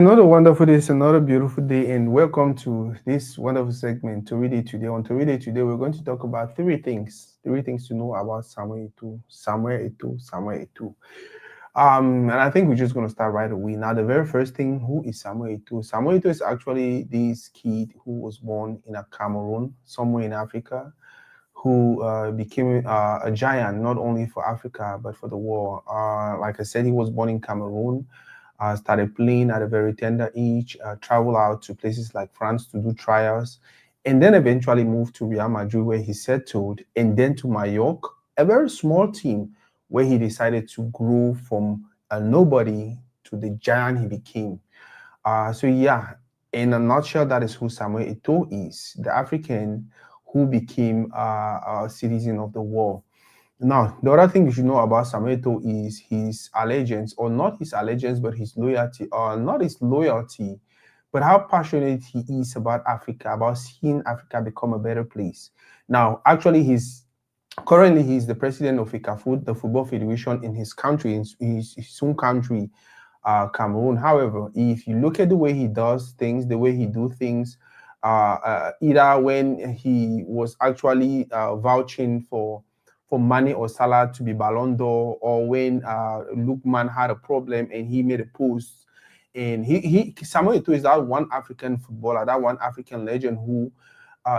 Another wonderful day, it's another beautiful day, and welcome to this wonderful segment, Toridey Today. On Toridey Today, we're going to talk about three things to know about Samuel Eto'o. And I think we're just going to start right away. Now, the very first thing, who is Samuel Eto'o? Samuel Eto'o is actually this kid who was born in a Cameroon, somewhere in Africa, who became a giant not only for Africa but for the world. Like I said, he was born in Cameroon, started playing at a very tender age, traveled out to places like France to do trials, and then eventually moved to Real Madrid where he settled, and then to Mallorca, a very small team where he decided to grow from a nobody to the giant he became. So yeah, in a nutshell, that is who Samuel Eto'o is, the African who became a citizen of the world. Now, the other thing you should know about Samuel Eto'o is his allegiance, or not his allegiance, but his loyalty, or not his loyalty, but how passionate he is about Africa, about seeing Africa become a better place. Now, actually, he's the president of ICAFOOT, the Football Federation in his country, in his own country, Cameroon. However, if you look at the way he does things, the way he do things, either when he was actually vouching for Mane or Salah to be Ballon d'Or, or when Lookman had a problem and he made a post. And he Samuel Eto'o is that one African footballer, that one African legend who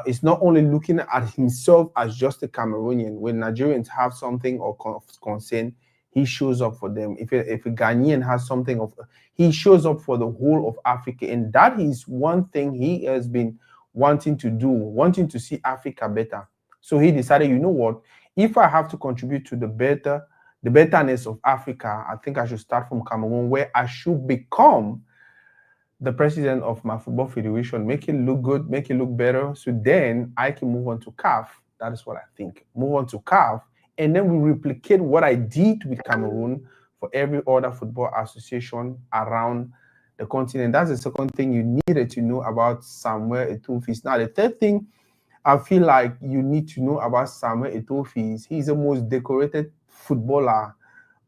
is not only looking at himself as just a Cameroonian. When Nigerians have something or concern, he shows up for them. If a Ghanaian has something of, he shows up for the whole of Africa, and that is one thing he has been wanting to do, wanting to see Africa better. So he decided, you know what? If I have to contribute to the betterness of Africa, I think I should start from Cameroon, where I should become the president of my football federation, make it look good, make it look better. So then I can move on to CAF. That is what I think. Move on to CAF, and then we replicate what I did with Cameroon for every other football association around the continent. That's the second thing you needed to know about Samuel Eto'o Fils. Now, the third thing I feel like you need to know about Samuel Eto'o Fils, he's the most decorated footballer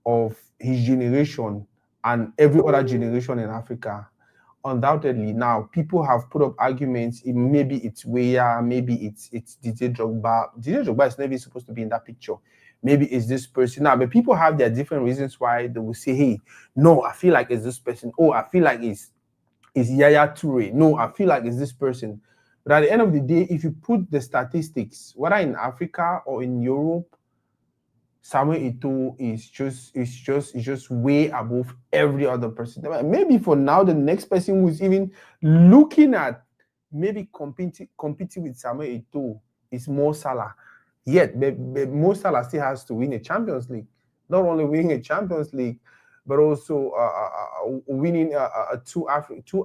of his generation and every other generation in Africa. Undoubtedly, now people have put up arguments. Maybe it's Weah, maybe it's DJ Drogba. DJ Drogba is never supposed to be in that picture. Maybe it's this person. Now, but people have their different reasons why they will say, "Hey, no, I feel like it's this person. Oh, I feel like it's Yaya Toure. No, I feel like it's this person." But at the end of the day, if you put the statistics, whether in Africa or in Europe, Samuel Eto'o is just way above every other person. Maybe for now, the next person who's even looking at maybe competing with Samuel Eto'o is Mo Salah. Yet, but Mo Salah still has to win a Champions League. Not only winning a Champions League, but also winning two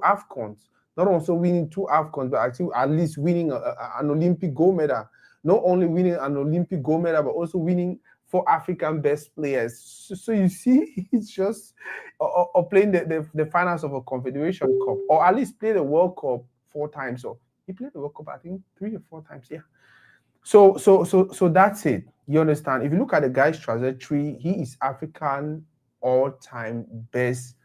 AFCONs. Not also winning two AFCONs, but I think at least winning an Olympic gold medal. Not only winning an Olympic gold medal, but also winning for African best players. So you see, he's just or playing the finals of a Confederation Cup, or at least play the World Cup 4 times. So he played the World Cup, I think 3 or 4 times. Yeah. So that's it. You understand? If you look at the guy's trajectory, he is African all-time best.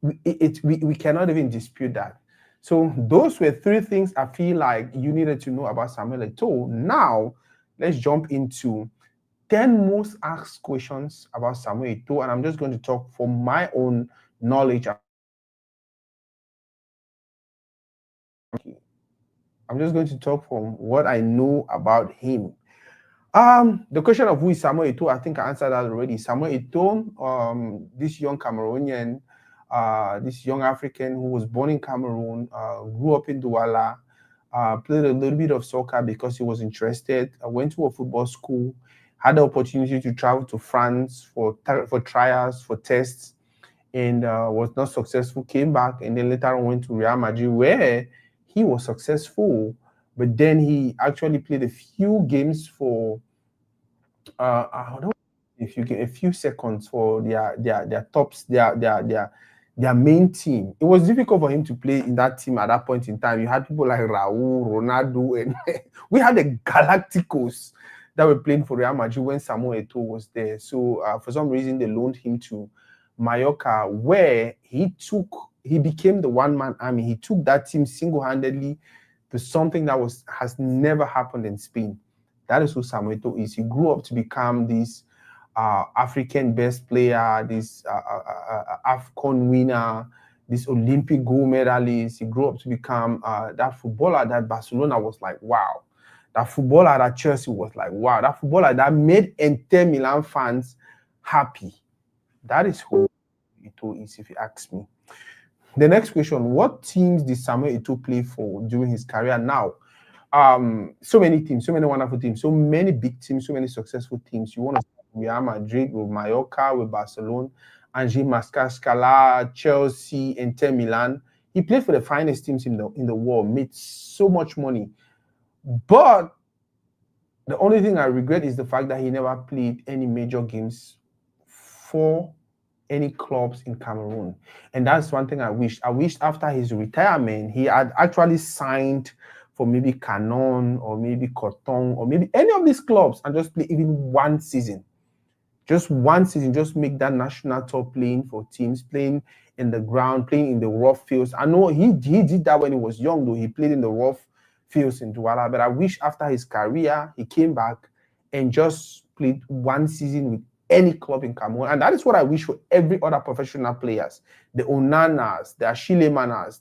We cannot even dispute that. So those were three things I feel like you needed to know about Samuel Eto'o. Now, let's jump into 10 most asked questions about Samuel Eto'o, and I'm just going to talk from my own knowledge. I'm just going to talk from what I know about him. The question of who is Samuel Eto'o, I think I answered that already. Samuel Eto'o, this young Cameroonian, this young African who was born in Cameroon, grew up in Douala, played a little bit of soccer because he was interested, went to a football school, had the opportunity to travel to France for trials, for tests, and was not successful, came back, and then later on went to Real Madrid where he was successful. But then he actually played a few games for, I don't know if you get a few seconds for their tops, their main team. It was difficult for him to play in that team at that point in time. You had people like Raul, Ronaldo, and we had the Galacticos that were playing for Real Madrid when Samuel Eto'o was there. So for some reason, they loaned him to Mallorca, where he took he became the one-man army. He took that team single-handedly to something that has never happened in Spain. That is who Samuel Eto'o is. He grew up to become this African best player, this AFCON winner, this Olympic gold medalist. He grew up to become that footballer that Barcelona was like, wow. That footballer at Chelsea was like, wow. That footballer that made Inter Milan fans happy. That is who Eto'o is, if you ask me. The next question, what teams did Samuel Eto'o play for during his career? Now, so many teams, so many wonderful teams, so many big teams, so many successful teams. You want to start with Real Madrid, with Mallorca, with Barcelona, Angers, Mascala, Chelsea, Inter Milan. He played for the finest teams in the world, made so much money. But the only thing I regret is the fact that he never played any major games for any clubs in Cameroon. And that's one thing I wished. I wished after his retirement, he had actually signed for maybe Canon or maybe Coton or maybe any of these clubs and just play even one season. Just one season, just make that national tour playing for teams, playing in the ground, playing in the rough fields. I know he did that when he was young, though. He played in the rough fields in Douala. But I wish after his career, he came back and just played one season with any club in Cameroon. And that is what I wish for every other professional players. The Onanas, the Ashilemanas,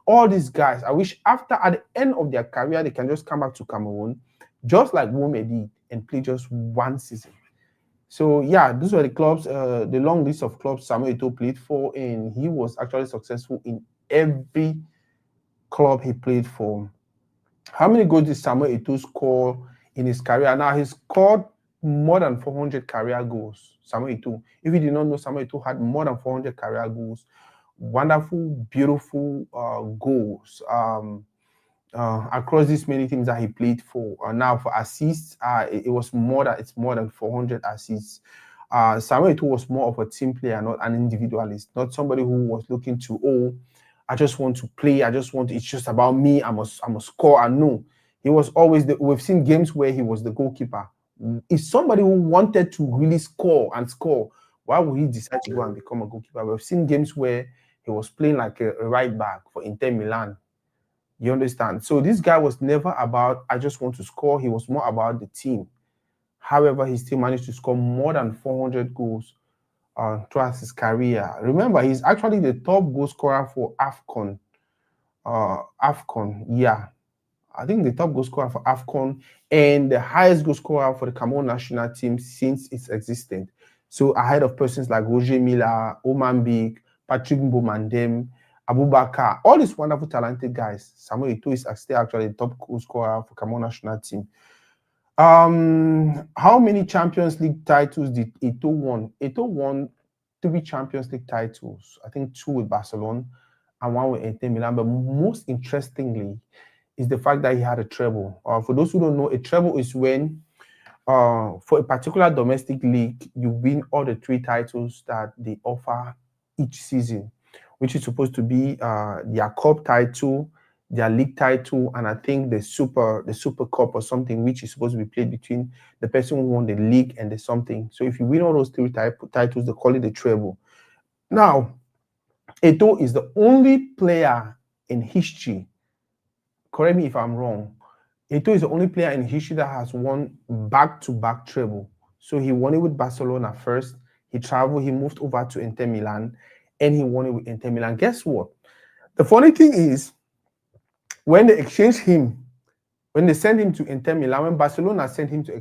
all these guys. I wish after, at the end of their career, they can just come back to Cameroon, just like Wome did, and play just one season. So yeah, those were the clubs, the long list of clubs Samuel Eto'o played for, and he was actually successful in every club he played for. How many goals did Samuel Eto'o score in his career? Now, he scored more than 400 career goals, Samuel Eto'o. If you did not know, Samuel Eto'o had more than 400 career goals. Wonderful, beautiful goals. Across these many teams that he played for. Now for assists, it's more than 400 assists. Samuel Eto'o was more of a team player, not an individualist, not somebody who was looking to, I just want to play, it's just about me, I must score. And no, he was always we've seen games where he was the goalkeeper. It's somebody who wanted to really score. Why would he decide to go and become a goalkeeper? We've seen games where he was playing like a right back for Inter Milan. You understand? So this guy was never about, I just want to score. He was more about the team. However, he still managed to score more than 400 goals throughout his career. Remember, he's actually the top goal scorer for AFCON. Yeah. I think the top goal scorer for AFCON and the highest goal scorer for the Cameroon national team since its existence. So ahead of persons like Roger Milla, Oman Big, Patrick Mbomandem, Abubakar, all these wonderful, talented guys. Samuel Eto'o is still actually the top goal scorer for Cameroon national team. How many Champions League titles did Eto'o won? Eto'o won 3 Champions League titles. I think 2 with Barcelona and 1 with Inter Milan. But most interestingly is the fact that he had a treble. For those who don't know, a treble is when for a particular domestic league, you win all the 3 titles that they offer each season, which is supposed to be their cup title, their league title, and I think the super cup or something, which is supposed to be played between the person who won the league and the something. So if you win all those 3 titles, they call it the treble. Now, Eto'o is the only player in history, correct me if I'm wrong, Eto'o is the only player in history that has won back-to-back treble. So he won it with Barcelona first. He traveled, he moved over to Inter Milan, and he won it with Inter Milan. Guess what? The funny thing is, when they exchanged him, when they sent him to Inter Milan, when Barcelona sent him to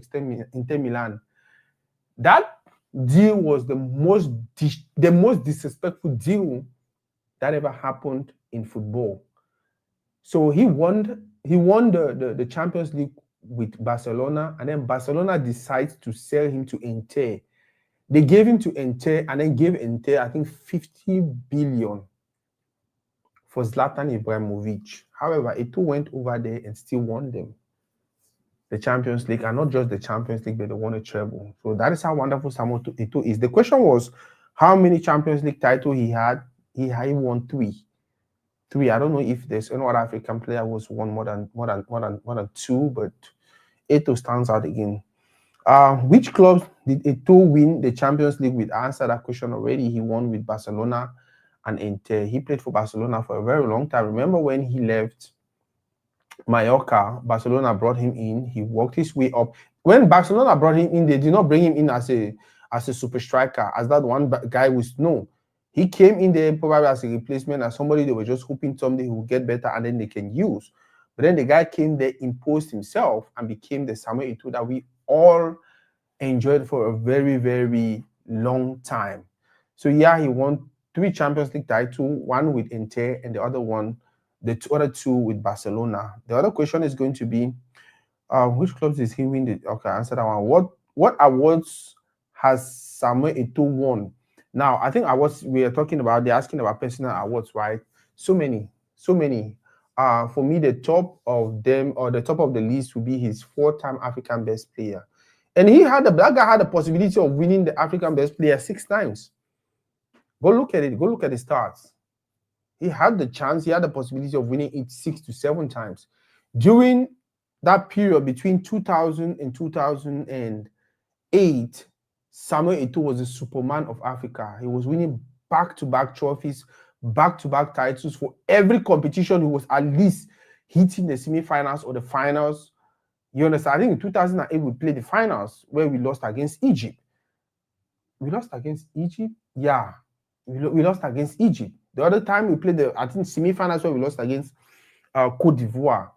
Inter Milan, that deal was the most disrespectful deal that ever happened in football. So he won the Champions League with Barcelona, and then Barcelona decides to sell him to Inter. They gave him to Inter and then gave Inter, I think, 50 billion for Zlatan Ibrahimovic. However, Eto'o went over there and still won them the Champions League, and not just the Champions League, but they won a treble. So that is how wonderful Samuel Eto'o is. The question was how many Champions League titles he had. He won 3. I don't know if there's any other African player who's won more than 2, but Eto'o stands out again. Which clubs did Eto'o win the Champions League with? I answered that question already. He won with Barcelona and Inter. He played for Barcelona for a very long time. Remember when he left Mallorca, Barcelona brought him in. He worked his way up. When Barcelona brought him in, they did not bring him in as a super striker, as that one guy was. No, he came in there probably as a replacement, as somebody they were just hoping someday he would get better and then they can use. But then the guy came there, imposed himself, and became the Samuel Eto'o that we all enjoyed for a very, very long time. So yeah, he won 3 Champions League titles, one with Inter and the other one, the other 2 with Barcelona. The other question is going to be, which clubs is he win? Okay, answer that one. What awards has Samuel Eto'o won? Now, I think awards we are talking about, they're asking about personal awards, right? So many, so many. For me, the top of them or the top of the list would be his 4-time African Best Player. And that guy had the possibility of winning the African Best Player 6 times. Go look at it. Go look at the stats. He had the chance. He had the possibility of winning it 6 to 7 times. During that period between 2000 and 2008, Samuel Eto'o was the Superman of Africa. He was winning back-to-back trophies, back-to-back titles for every competition. He was at least hitting the semi-finals or the finals. You understand? I think in 2008, we played the finals where we lost against Egypt. We lost against Egypt? Yeah. We lost against Egypt. The other time we played I think, semi-finals where we lost against Cote d'Ivoire.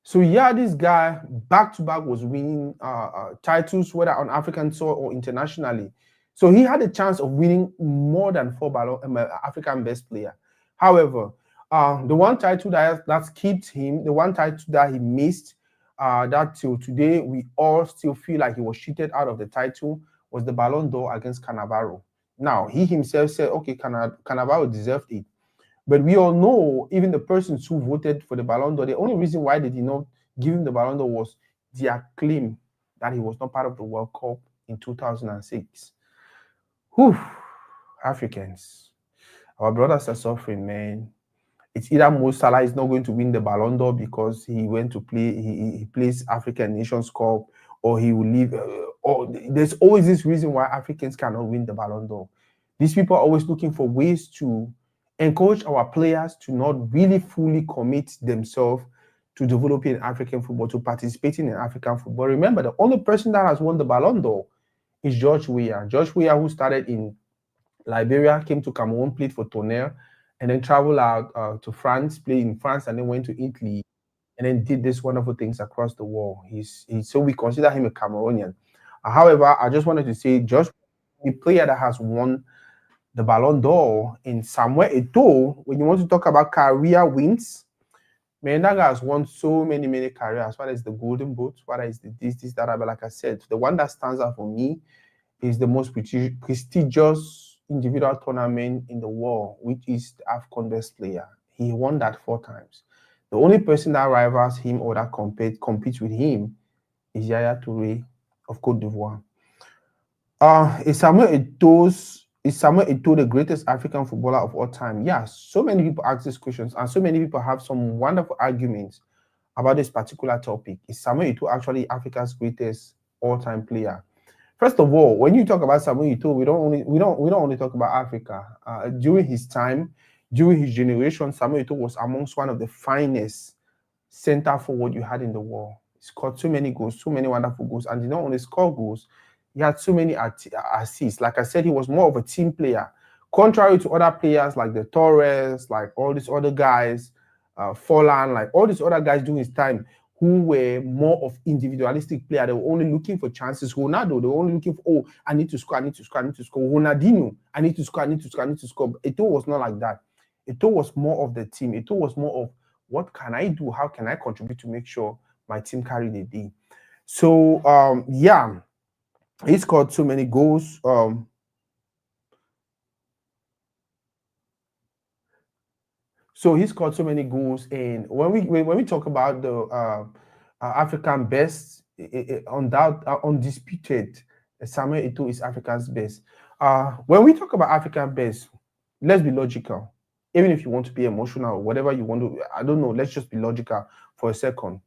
So yeah, this guy back-to-back was winning titles, whether on African soil or internationally. So he had a chance of winning more than 4 African Best Player. However, the one title that kept him, the one title that he missed, that till today we all still feel like he was cheated out of the title, was the Ballon d'Or against Cannavaro. Now, he himself said, okay, Cannavaro deserved it. But we all know, even the persons who voted for the Ballon d'Or, the only reason why they did not give him the Ballon d'Or was their claim that he was not part of the World Cup in 2006. Whew, Africans, our brothers are suffering, man. It's either Mo Salah is not going to win the Ballon d'Or because he went to play, he plays African Nations Cup, or he will leave. Or there's always this reason why Africans cannot win the Ballon d'Or. These people are always looking for ways to encourage our players to not really fully commit themselves to developing African football, to participating in African football. Remember, the only person that has won the Ballon d'Or is George Weah. George Weah, who started in Liberia, came to Cameroon, played for Tonnerre, and then traveled out to France, played in France, and then went to Italy, and then did these wonderful things across the world. So we consider him a Cameroonian. However, I just wanted to say, George, the player that has won the Ballon d'Or in Samuel Eto'o, when you want to talk about career wins, man, that guy has won so many careers. Whether it's the Golden Boot, whether it's this, that, but like I said, the one that stands out for me is the most prestigious individual tournament in the world, which is the AFCON Best Player. He won that 4 times. The only person that rivals him or that competes with him is Yaya Touré of Cote d'Ivoire. Is Samuel Eto'o the greatest African footballer of all time? Yeah, so many people ask these questions, and so many people have some wonderful arguments about this particular topic. Is Samuel Eto'o actually Africa's greatest all-time player? First of all, when you talk about Samuel Eto'o, we don't only talk about Africa. During his time, during his generation, Samuel Eto'o was amongst one of the finest center forward you had in the world. He scored so many goals, so many wonderful goals, and he not only scored goals, he had so many assists. Like I said, he was more of a team player. Contrary to other players like the Torres, like all these other guys, Forlan, like all these other guys during his time who were more of individualistic player. They were only looking for chances. Ronaldo, they were only looking for, oh, I need to score, I need to score, I need to score. Ronaldinho, I need to score, I need to score, I need to score. Eto'o was not like that. Eto'o was more of the team. Eto'o was more of, what can I do? How can I contribute to make sure my team carry the day? So, yeah. He scored so many goals. So he scored so many goals, and when we talk about the African best, undisputed, Samuel Eto'o is Africa's best. When we talk about African best, let's be logical. Even if you want to be emotional or whatever you want to, I don't know. Let's just be logical for a second.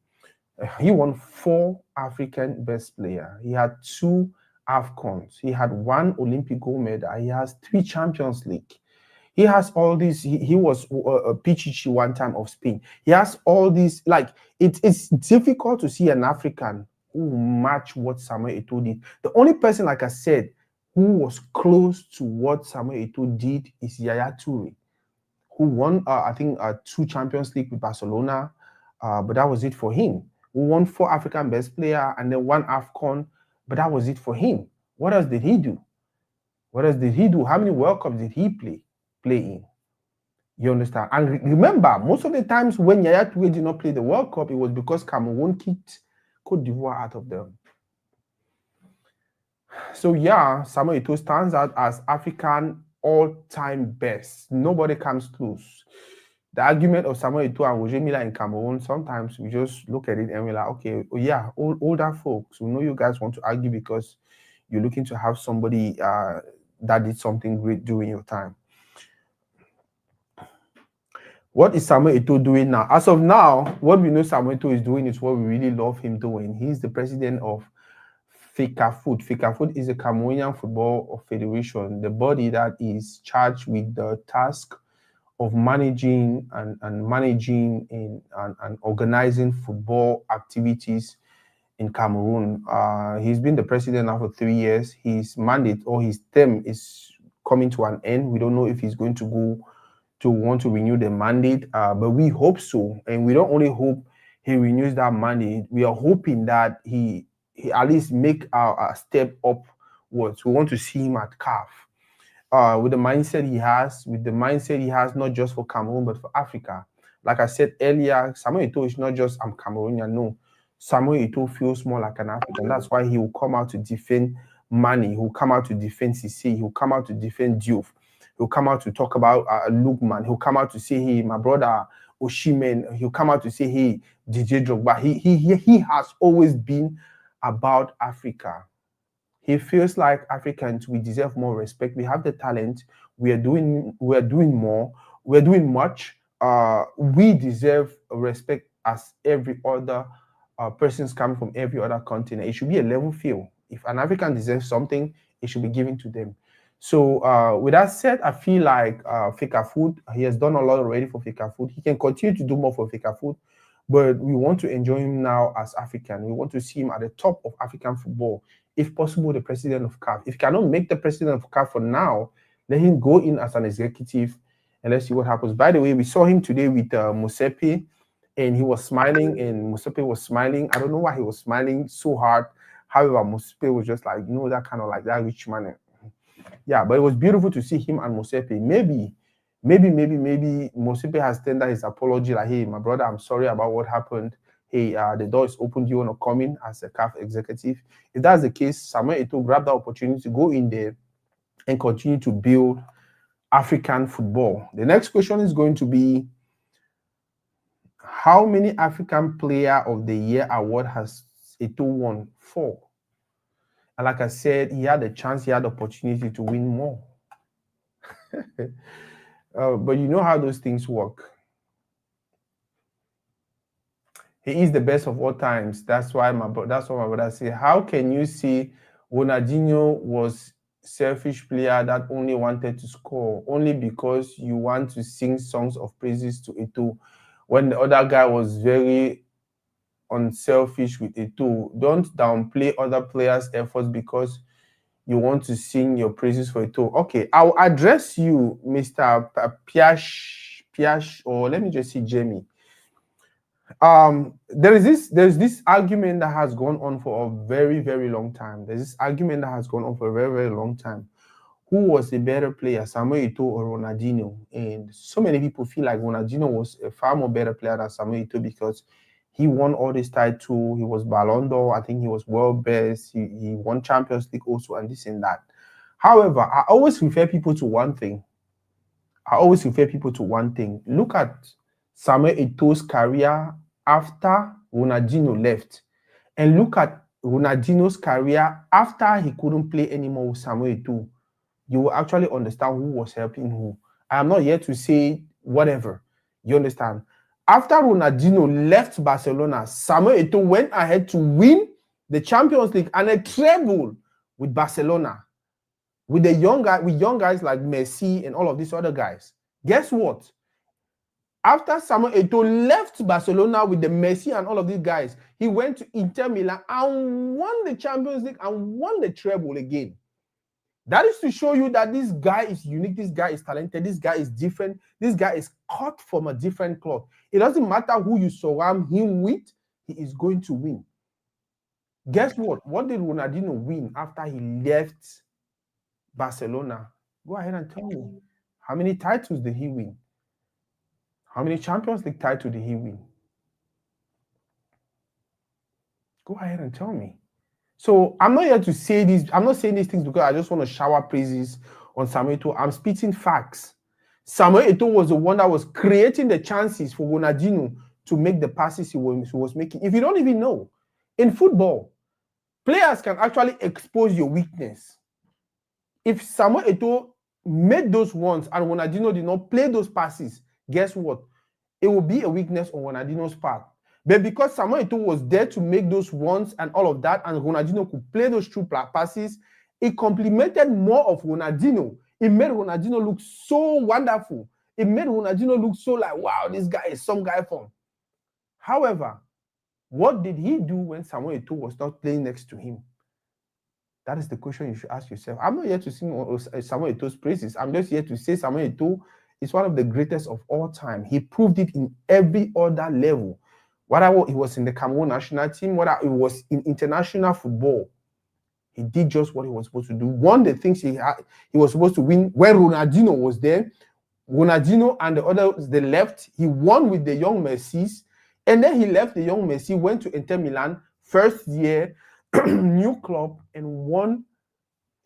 He won 4 African best player. He had 2 AFCONs. He had 1 Olympic gold medal. He has 3 Champions League. He has all these. He was a Pichichi one time of Spain. He has all these. Like it's difficult to see an African who match what Samuel Eto'o did. The only person, like I said, who was close to what Samuel Eto'o did is Yaya Toure, who won, I think, 2 Champions League with Barcelona, but that was it for him. Who won 4 African Best Player and then 1 AFCON, but that was it for him. What else did he do? What else did he do? How many World Cups did he play in? You understand? And remember, most of the times when Yaya Toure did not play the World Cup, it was because Cameroon kicked Cote d'Ivoire out of them. So yeah, Samuel Eto'o stands out as African all-time best. Nobody comes close. The argument of Samuel Eto'o and Roger Milla in Cameroon, sometimes we just look at it and we're like, okay, oh yeah, older folks, we know you guys want to argue because you're looking to have somebody that did something great during your time. What is Samuel Eto'o doing now? As of now, what we know Samuel Eto'o is doing is what we really love him doing. He's the president of FECAFOOT. FECAFOOT is the Cameroonian Football Federation, the body that is charged with the task of managing and managing and organizing football activities in Cameroon. He's been the president now for 3 years. His mandate or his term is coming to an end. We don't know if he's going to go to want to renew the mandate, but we hope so. And we don't only hope he renews that mandate. We are hoping that he at least make a step upwards. We want to see him at CAF. With the mindset he has, not just for Cameroon, but for Africa. Like I said earlier, Samuel Eto'o is not just, I'm Cameroonian, no. Samuel Eto'o feels more like an African. That's why he will come out to defend Mane. He will come out to defend Cissé. He will come out to defend Diouf. He'll come out to talk about Lookman. He'll come out to say, hey, my brother Oshimen. He'll come out to say, hey, DJ Drogba. He has always been about Africa. He feels like Africans, we deserve more respect. We have the talent. We are doing more. We're doing much. We deserve respect as every other persons coming from every other continent. It should be a level field. If an African deserves something, it should be given to them. So with that said, I feel like FECAFOOT, he has done a lot already for FECAFOOT. He can continue to do more for FECAFOOT, but we want to enjoy him now as African. We want to see him at the top of African football. If possible, the president of CAF. If he cannot make the president of CAF for now, let him go in as an executive and let's see what happens. By the way, we saw him today with Mosepe, and he was smiling, and Mosepe was smiling. I don't know why he was smiling so hard. However, Mosepe was just like, that kind of like that rich man. Yeah, but it was beautiful to see him and Mosepe. Maybe Mosepe has tendered his apology, like, hey, my brother, I'm sorry about what happened. Hey, the door is open. Do you want to come in as a CAF executive? If that's the case, Samuel Eto'o grab that opportunity to go in there and continue to build African football. The next question is going to be, how many African Player of the Year award has Eto'o won? 4. And like I said, he had the chance, he had the opportunity to win more. But you know how those things work. He is the best of all times. That's what my brother say. How can you say Ronaldinho was selfish player that only wanted to score only because you want to sing songs of praises to Eto'o when the other guy was very unselfish with Eto'o? Don't downplay other players' efforts because you want to sing your praises for Eto'o. Okay, I'll address you, Mr. Piash, or let me just say Jamie. There's this argument that has gone on for a very, very long time. There's this argument that has gone on for a very, very long time. Who was the better player, Samuel Eto'o or Ronaldinho? And so many people feel like Ronaldinho was a far more better player than Samuel Eto'o because he won all this title. He was Ballon d'Or. I think he was world best. He won Champions League also, and this and that. However, I always refer people to one thing. Look at Samuel Eto'o's career after Ronaldinho left, and look at Ronaldinho's career after he couldn't play anymore with Samuel Eto'o. You will actually understand who was helping who. I am not here to say whatever. You understand? After Ronaldinho left Barcelona, Samuel Eto'o went ahead to win the Champions League and a treble with Barcelona. with the young guys like Messi and all of these other guys. Guess what? After Samuel Eto'o left Barcelona with the Messi and all of these guys, he went to Inter Milan and won the Champions League and won the treble again. That is to show you that this guy is unique, this guy is talented, this guy is different, this guy is cut from a different cloth. It doesn't matter who you surround him with, he is going to win. Guess what? What did Ronaldinho win after he left Barcelona? Go ahead and tell me. How many titles did he win? How many Champions League titles did he win? Go ahead and tell me. So I'm not here to say this. I'm not saying these things because I just want to shower praises on Samuel Eto'o. I'm spitting facts. Samuel Eto'o was the one that was creating the chances for Ronaldinho to make the passes he was making. If you don't even know, in football, players can actually expose your weakness. If Samuel Eto'o made those ones and Ronaldinho did not play those passes, guess what? It will be a weakness on Ronaldinho's part. But because Samuel Eto'o was there to make those runs and all of that, and Ronaldinho could play those true passes, it complemented more of Ronaldinho. It made Ronaldinho look so wonderful. It made Ronaldinho look so like, wow, this guy is some guy from. However, what did he do when Samuel Eto'o was not playing next to him? That is the question you should ask yourself. I'm not here to sing Samuel Eto'o's praises. I'm just here to say Samuel Eto'o is one of the greatest of all time. He proved it in every other level. Whether he was in the Cameroon national team, whether it was in international football, he did just what he was supposed to do. One of the things he was supposed to win when Ronaldinho was there. Ronaldinho and the others, they left. He won with the young Messi. And then he left the young Messi, went to Inter Milan, first year, new club, and won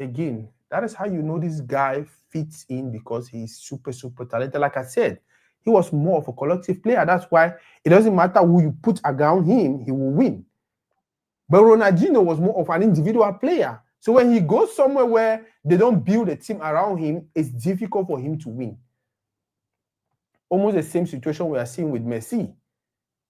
again. That is how you know this guy fits in because he's super, super talented. Like I said, he was more of a collective player. That's why it doesn't matter who you put around him, he will win. But Ronaldinho was more of an individual player. So when he goes somewhere where they don't build a team around him, it's difficult for him to win. Almost the same situation we are seeing with Messi.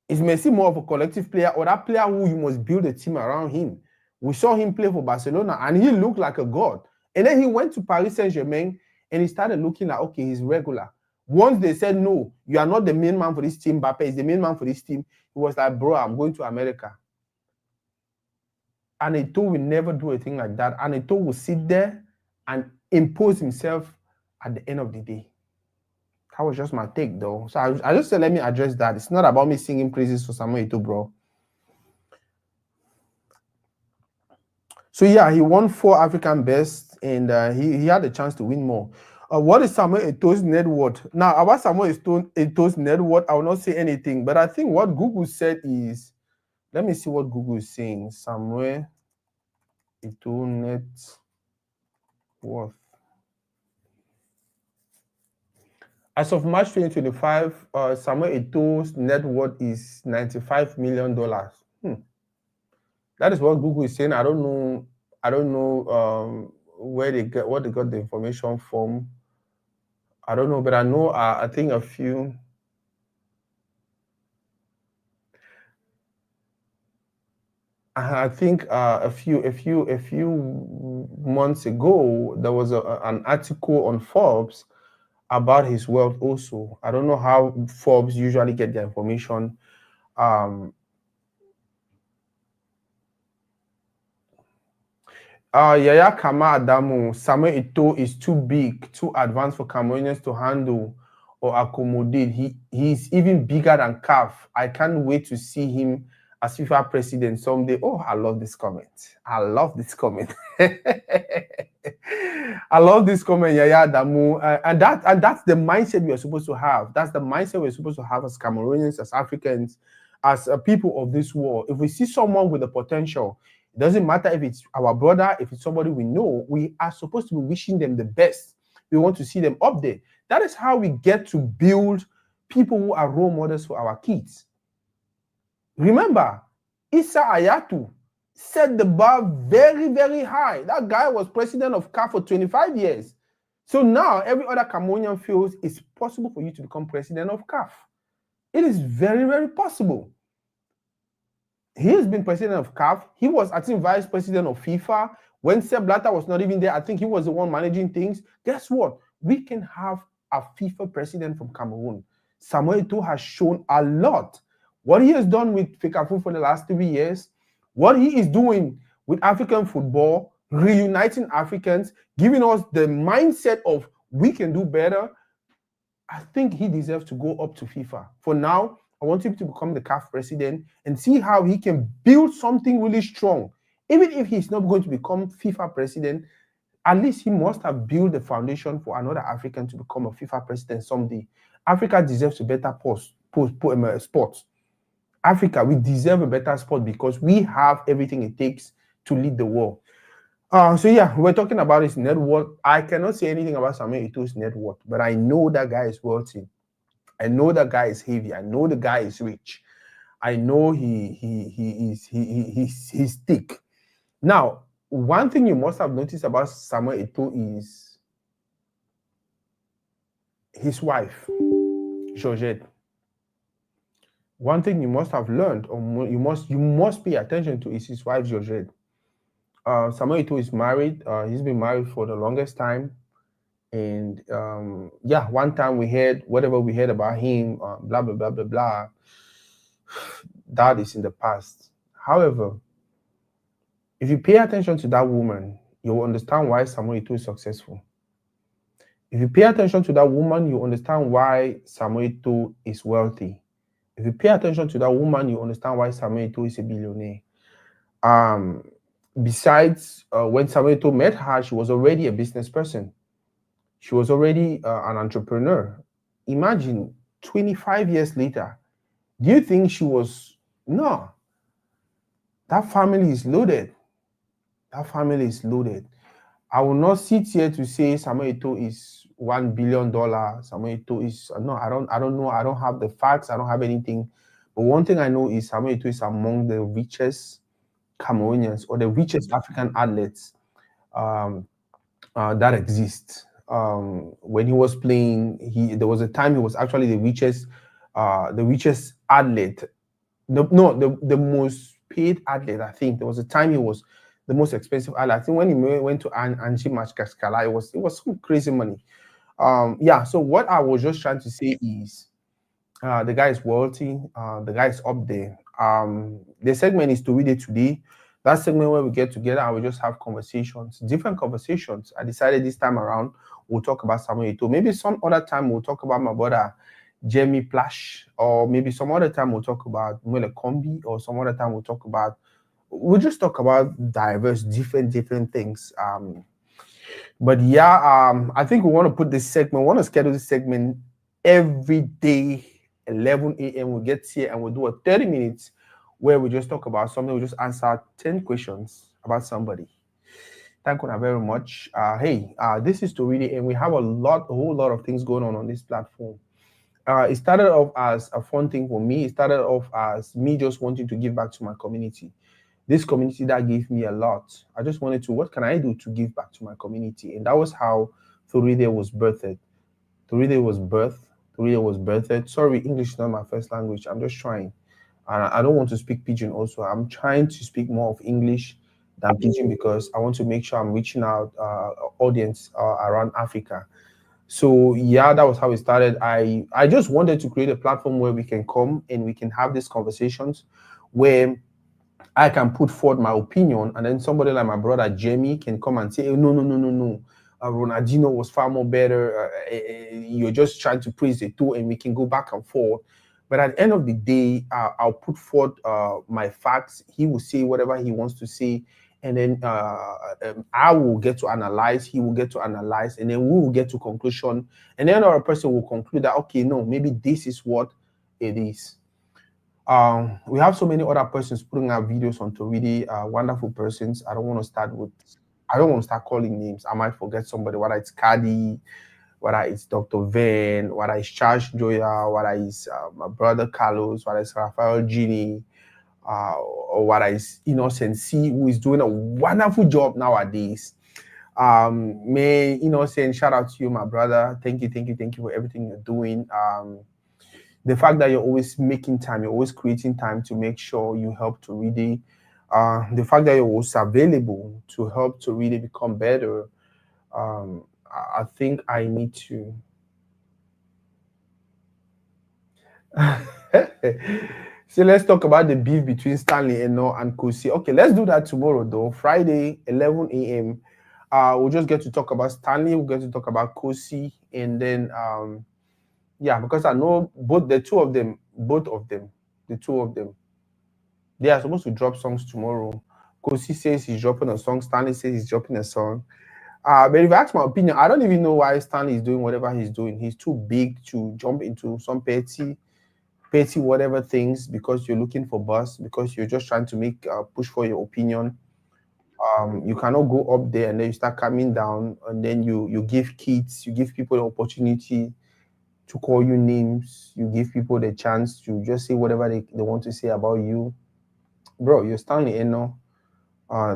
Is Messi more of a collective player or that player who you must build a team around him? We saw him play for Barcelona and he looked like a god. And then he went to Paris Saint-Germain and he started looking like, okay, he's regular. Once they said, no, you are not the main man for this team, Mbappe is the main man for this team, he was like, bro, I'm going to America. And Eto'o will never do a thing like that. And Eto'o will sit there and impose himself at the end of the day. That was just my take, though. So I just said, let me address that. It's not about me singing praises for Samuel Eto'o, bro. So, yeah, he won 4 African Best, and he had a chance to win more. What is Samuel Eto'o's net worth? Now, about Samuel Eto'o's net worth, I will not say anything. But I think what Google said is, let me see what Google is saying. Samuel Eto'o net worth. As of March 2025, Samuel Eto'o's net worth is $95 million. That is what Google is saying. I don't know where they got the information from. I don't know, but I know I think a few months ago there was an article on Forbes about his wealth also. I don't know how Forbes usually get their information. Yaya Kama Adamu, Samuel Eto'o is too big, too advanced for Cameroonians to handle or accommodate. He's even bigger than CAF. I can't wait to see him as FIFA president someday. Oh, I love this comment. I love this comment. I love this comment, Yaya Adamu. And that's the mindset we are supposed to have. That's the mindset we're supposed to have as Cameroonians, as Africans, as people of this world. If we see someone with the potential, it doesn't matter if it's our brother, if it's somebody we know, we are supposed to be wishing them the best. We want to see them up there. That is how we get to build people who are role models for our kids. Remember, Issa Hayatou set the bar very, very high. That guy was president of CAF for 25 years. So now every other Cameroonian feels it's possible for you to become president of CAF. It is very, very possible. He has been president of CAF. He was, I think, vice president of FIFA. When Sepp Blatter was not even there, I think he was the one managing things. Guess what? We can have a FIFA president from Cameroon. Samuel Eto'o has shown a lot. What he has done with FECAFOOT for the last 3 years, what he is doing with African football, reuniting Africans, giving us the mindset of we can do better. I think he deserves to go up to FIFA. For now, I want him to become the CAF president and see how he can build something really strong. Even if he's not going to become FIFA president, at least he must have built the foundation for another African to become a FIFA president someday. Africa deserves a better sport. Africa, we deserve a better sport because we have everything it takes to lead the world. So yeah, we're talking about his net worth. I cannot say anything about Samuel Eto'o's net worth, but I know that guy is wealthy. I know that guy is heavy. I know the guy is rich. I know he's thick. Now, one thing you must have noticed about Samuel Eto'o is his wife, Georgette. One thing you must have learned, or you must pay attention to, is his wife, Georgette. Samuel Eto'o is married. He's been married for the longest time. And yeah, one time we heard whatever we heard about him, blah, blah, blah, blah, blah. That is in the past. However, if you pay attention to that woman, you'll understand why Samuel Eto'o is successful. If you pay attention to that woman, you understand why Samuel Eto'o is wealthy. If you pay attention to that woman, you understand why Samuel Eto'o is a billionaire. Besides, when Samuel Eto'o met her, she was already a business person. She was already an entrepreneur. Imagine 25 years later. Do you think she was? No. That family is loaded. That family is loaded. I will not sit here to say Samuel Eto'o is $1 billion. Samuel Eto'o is no. I don't know. I don't have the facts. I don't have anything. But one thing I know is Samuel Eto'o is among the richest Cameroonians or the richest African athletes that exist. When he was playing, there was a time he was actually the richest athlete. The most paid athlete. I think there was a time he was the most expensive athlete. I think when he went to Angie Machkascala, it was some crazy money. Yeah. So what I was just trying to say is, the guy is wealthy. The guy is up there. The segment is Toridey Today. That segment where we get together and we just have conversations, different conversations. I decided this time around we'll talk about Samuel Eto'o. Maybe some other time we'll talk about my brother Jamie Plash, or maybe some other time we'll talk about Mele Kombi, or some other time we'll just talk about diverse, different things. But yeah, I think we want to put this segment, we want to schedule this segment every day, 11 a.m. We'll get here and we'll do a 30 minutes where we just talk about something. We just answer 10 questions about somebody. Thank you very much. Hey, this is Toridey, and we have a whole lot of things going on this platform. It started off as a fun thing for me. It started off as me just wanting to give back to my community. This community that gave me a lot. I just wanted to, what can I do to give back to my community? And that was how Toridey was birthed. Toridey was birthed. Sorry, English is not my first language. I'm just trying. I don't want to speak Pidgin also. I'm trying to speak more of English than Pidgin because I want to make sure I'm reaching out audience around Africa. So yeah, that was how it started. I just wanted to create a platform where we can come and we can have these conversations where I can put forward my opinion, and then somebody like my brother Jamie can come and say, no. Ronaldinho was far more better. You're just trying to praise the two, and we can go back and forth. But at the end of the day, I'll put forth my facts. He will say whatever he wants to say. And then I will get to analyze. He will get to analyze. And then we will get to conclusion. And then another person will conclude that, okay, no, maybe this is what it is. We have so many other persons putting out videos on Toridey, wonderful persons. I don't want to start calling names. I might forget somebody, whether it's Kadi, whether it's Dr. Van, whether it's Charles Joya, whether it's my brother Carlos, whether it's Rafael Gini, or whether it's Innocent C, who is doing a wonderful job nowadays. May Innocent, shout out to you, my brother. Thank you for everything you're doing. The fact that you're always making time, you're always creating time to make sure you help Toridey. The fact that you're also available to help to really become better. I think I need to. So let's talk about the beef between Stanley Eto'o and Kosi. Okay, let's do that tomorrow though. Friday, 11 a.m. We'll just get to talk about Stanley. We'll get to talk about Kosi, and then yeah, because I know both the two of them, the two of them, they are supposed to drop songs tomorrow. Kosi says he's dropping a song. Stanley says he's dropping a song. But if you ask my opinion, I don't even know why Stanley is doing whatever he's doing. He's too big to jump into some petty whatever things because you're looking for buzz, because you're just trying to make push for your opinion. You cannot go up there and then you start coming down, and then you give kids, you give people the opportunity to call you names, you give people the chance to just say whatever they want to say about you. Bro, you're Stanley Eno.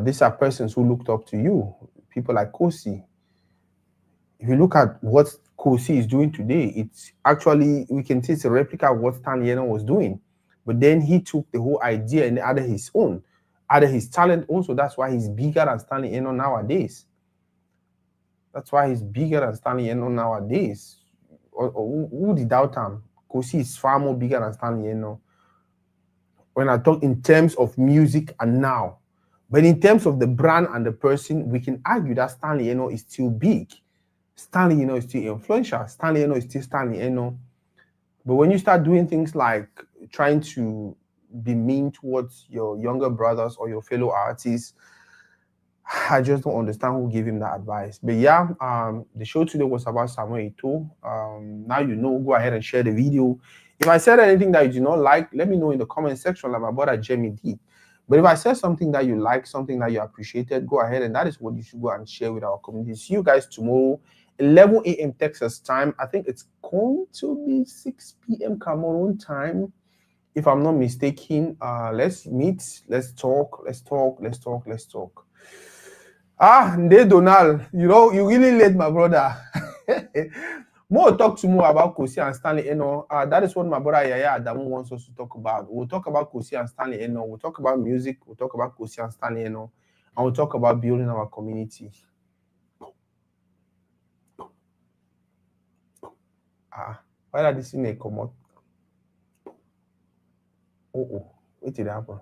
These are persons who looked up to you, people like Kosi. If you look at what Kosi is doing today, it's actually, we can see it's a replica of what Stanley Eno was doing. But then he took the whole idea and added his own, added his talent also. That's why he's bigger than Stanley Eno nowadays. That's why he's bigger than Stanley Eno nowadays. Or who did doubt him? Kosi is far more bigger than Stanley Eno. When I talk in terms of music and now, but in terms of the brand and the person, we can argue that Stanley Eno is still big. Stanley Eno is still influential. Stanley Eno is still Stanley Eno. But when you start doing things like trying to be mean towards your younger brothers or your fellow artists, I just don't understand who gave him that advice. But yeah, the show today was about Samuel Eto'o. Now you know, go ahead and share the video. If I said anything that you do not like, let me know in the comment section like my brother Jamie did. But if I said something that you like, something that you appreciated, go ahead and that is what you should go and share with our community. See you guys tomorrow, 11 a.m. Texas time. I think it's going to be 6 p.m. Cameroon time, if I'm not mistaken. Let's meet, let's talk. Nde Donald, you know, you really late, my brother. More talk to more about Kosi and Stanley Eno. That is what my brother Yaya Adamu wants us to talk about. We'll talk about Kosi and Stanley Eno. We'll talk about music. We'll talk about Kosi and Stanley Eno. And we'll talk about building our community. Why did this thing come out? Oh, what did happen?